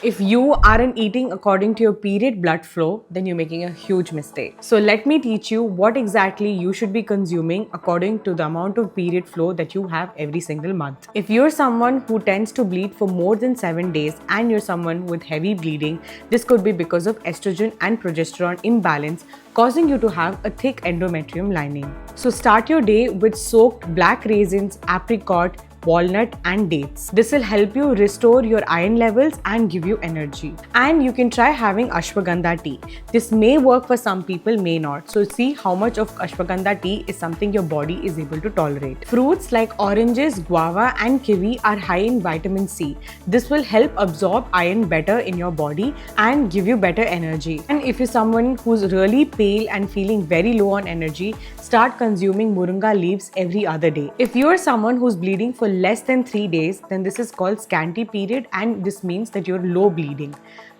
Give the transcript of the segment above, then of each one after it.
If you aren't eating according to your period blood flow, then you're making a huge mistake. So let me teach you what exactly you should be consuming according to the amount of period flow that you have every single month. If you're someone who tends to bleed for more than 7 days and you're someone with heavy bleeding, this could be because of estrogen and progesterone imbalance causing you to have a thick endometrium lining. So start your day with soaked black raisins, apricot, walnut and dates. This will help you restore your iron levels and give you energy. And you can try having ashwagandha tea. This may work for some people, may not. So see how much of ashwagandha tea is something your body is able to tolerate. Fruits like oranges, guava and kiwi are high in vitamin C. This will help absorb iron better in your body and give you better energy. And if you're someone who's really pale and feeling very low on energy, start consuming moringa leaves every other day. If you're someone who's bleeding for less than 3 days, then this is called scanty period and this means that you're low bleeding.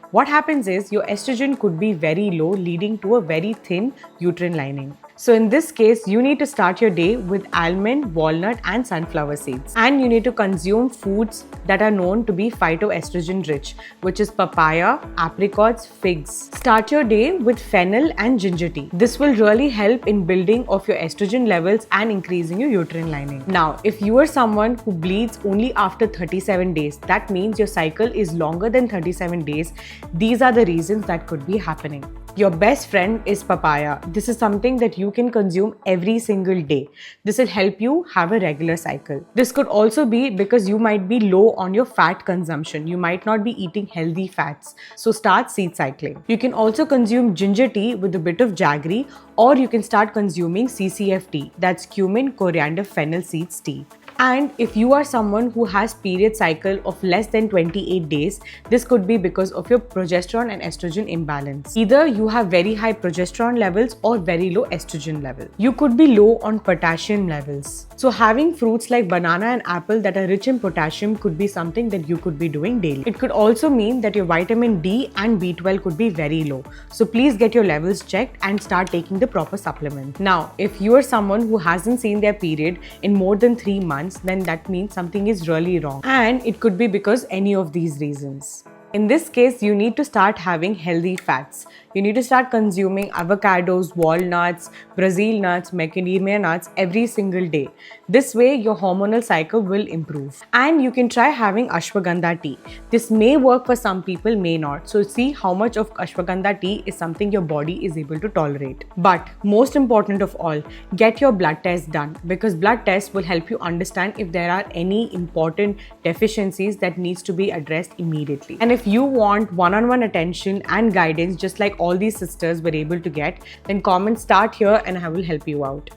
What happens is your estrogen could be very low, leading to a very thin uterine lining. So in this case, you need to start your day with almond, walnut and sunflower seeds. And you need to consume foods that are known to be phytoestrogen rich, which is papaya, apricots, figs. Start your day with fennel and ginger tea. This will really help in building of your estrogen levels and increasing your uterine lining. Now, if you are someone who bleeds only after 37 days, that means your cycle is longer than 37 days. These are the reasons that could be happening. Your best friend is papaya. This is something that you can consume every single day. This will help you have a regular cycle. This could also be because you might be low on your fat consumption. You might not be eating healthy fats. So start seed cycling. You can also consume ginger tea with a bit of jaggery, or you can start consuming CCF tea. That's cumin, coriander, fennel seeds tea. And if you are someone who has period cycle of less than 28 days, this could be because of your progesterone and estrogen imbalance. Either you have very high progesterone levels or very low estrogen level. You could be low on potassium levels. So having fruits like banana and apple that are rich in potassium could be something that you could be doing daily. It could also mean that your vitamin D and B12 could be very low. So please get your levels checked and start taking the proper supplement. Now, if you are someone who hasn't seen their period in more than 3 months, then that means something is really wrong. And it could be because any of these reasons. In this case, you need to start having healthy fats. You need to start consuming avocados, walnuts, Brazil nuts, macadamia nuts every single day. This way, your hormonal cycle will improve. And you can try having ashwagandha tea. This may work for some people, may not. So see how much of ashwagandha tea is something your body is able to tolerate. But most important of all, get your blood test done, because blood tests will help you understand if there are any important deficiencies that needs to be addressed immediately. And if you want one-on-one attention and guidance just like all these sisters were able to get, then comment start here and I will help you out.